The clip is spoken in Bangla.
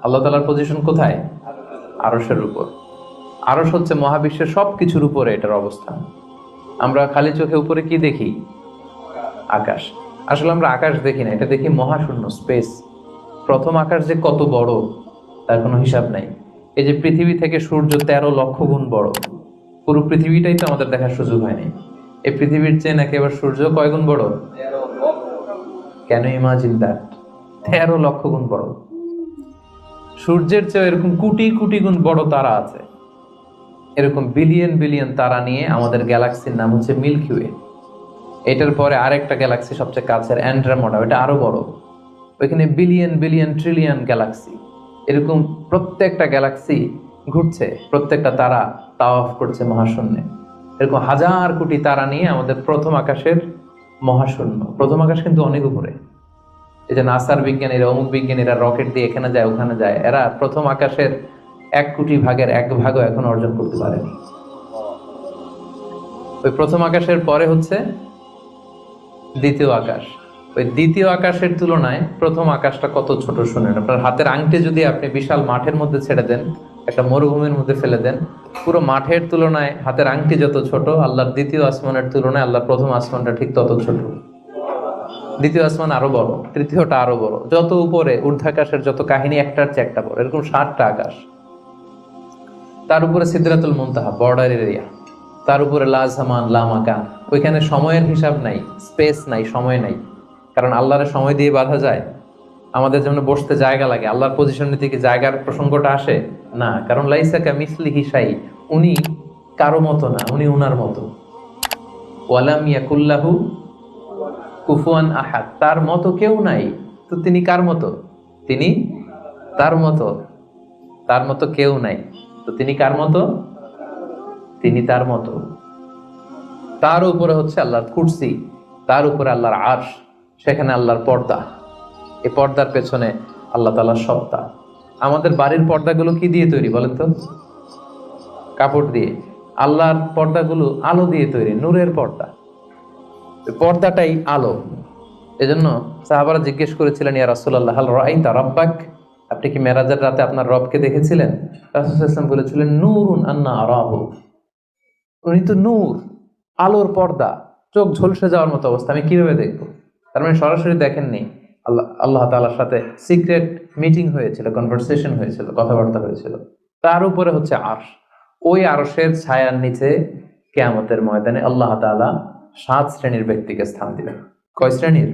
আল্লাহ তাআলার পজিশন কোথায়? আরশের উপর। আরশ হচ্ছে মহাবিশ্বের সবকিছুর উপরে এটার অবস্থান। আমরা খালি চোখে উপরে কি দেখি? আকাশ। আসলে আমরা আকাশ দেখি না, এটা দেখি মহাশূন্য, স্পেস। প্রথম আকাশ যে কত বড় তার কোনো হিসাব নাই। এই যে পৃথিবী থেকে সূর্য 13 লক্ষ গুণ বড়, পুরো পৃথিবীটাই তো আমাদের দেখার সুযোগ হয়নি। এই পৃথিবীর চেয়ে নাকি এবার সূর্য কয় গুণ বড়? Can you imagine that? 13 লক্ষ গুণ বড়। সূর্যের চেয়ে এরকম কোটি কোটি গুণ বড় তারা আছে। এরকম বিলিয়ন বিলিয়ন তারা নিয়ে আমাদের গ্যালাক্সির নাম হচ্ছে মিল্কি ওয়ে। এটার পরে আরেকটা গ্যালাক্সি সবচেয়ে কাছের অ্যান্ড্রোমেডা, ওটা আরো বড়। ওইখানে বিলিয়ন বিলিয়ন ট্রিলিয়ন গ্যালাক্সি। এরকম প্রত্যেকটা গ্যালাক্সি ঘুরছে, প্রত্যেকটা তারা তাওয়াফ করছে মহাশূন্যে। এরকম হাজার কোটি তারা নিয়ে আমাদের প্রথম আকাশের মহাশূন্য। প্রথম আকাশ কিন্তু অনেক উপরে। এই যে নাসার বিজ্ঞানীরা, অমুক বিজ্ঞানীরা রকেট দিয়ে এখানে যায় ওখানে যায়, এরা প্রথম আকাশের 1 কোটি ভাগের 1 ভাগও এখন অর্জন করতে পারেনি। ওই প্রথম আকাশের পরে হচ্ছে দ্বিতীয় আকাশ। ওই দ্বিতীয় আকাশের তুলনায় প্রথম আকাশটা কত ছোট শুনেন। আপনার হাতের আংটি যদি আপনি বিশাল মাঠের মধ্যে ছেড়ে দেন, একটা মরুভূমির মধ্যে ফেলে দেন, পুরো মাঠের তুলনায় হাতের আংটি যত ছোট, আল্লাহর দ্বিতীয় আসমানের তুলনায় আল্লাহর প্রথম আসমানটা ঠিক তত ছোট। দ্বিতীয় আসমান আরো বড়, তৃতীয়টা আরো বড়। যত উপরে ঊর্ধ্বাকাশের যত কাহিনী একটার চেয়ে একটা বড়, এরকম 7টা আকাশ। তার উপরে সিদরাতুল মুনতাহা, বর্ডার এরিয়া। তার উপরে লা জামান লা মাকান, ওইখানে সময়ের হিসাব নাই, স্পেস নাই, সময় নাই। কারণ আল্লাহর সময় দিয়ে বাঁধা যায়? আমাদের জন্য বসতে জায়গা লাগে, আল্লাহর পজিশন নিতে কি জায়গার প্রসঙ্গটা আসে না? কারণ লাইসা কামিসলিহি শাই, উনি কারো মতো না, উনি উনার মতো। ওয়ালাম ইয়াকুল্লাহু কুফুয়ান আহাদ, তার মতো কেউ নাই। তো তিনি কার মতো? তিনি তার মতো। তার মতো কেউ নাই, তো তিনি কার মতো? তিনি তার মতো। তার উপরে হচ্ছে আল্লাহর কুরসি, তার উপরে আল্লাহর আরশ, সেখানে আল্লাহর পর্দা। এই পর্দার পেছনে আল্লাহ তাআলার সত্তা। আমাদের বাড়ির পর্দাগুলো কি দিয়ে তৈরি বলেন তো? কাপড় দিয়ে। আল্লাহর পর্দাগুলো আলো দিয়ে তৈরি, নূরের পর্দা। পর্দাটাই আলো। এজন্য সাহাবারা জিজ্ঞেস করেছিলেন, ইয়া রাসূলুল্লাহ হাল রাআইতা রাব্বাক, আপনি কি মেরাজের রাতে আপনার রবকে দেখেছিলেন? রাসূল সাল্লাল্লাহু আলাইহি ওয়াসাল্লাম বলেছিলেন, নূরুন আন্না আরাহু, উনি তো নূর, আলোর পর্দা, চোখ ঝলসে যাওয়ার মতো অবস্থা, আমি কিভাবে দেখবো? তার মানে সরাসরি দেখেননি। আল্লাহ তাআলার সাথে সিক্রেট মিটিং হয়েছিল, কনভারসেশন হয়েছিল, কথাবার্তা হয়েছিল। তার উপরে হচ্ছে আরশ। ওই আরশের ছায়ার নিচে কিয়ামতের ময়দানে আল্লাহ তাআলা 7 শ্রেণীর ব্যক্তিকে স্থান দিবেন। কয় শ্রেণীর?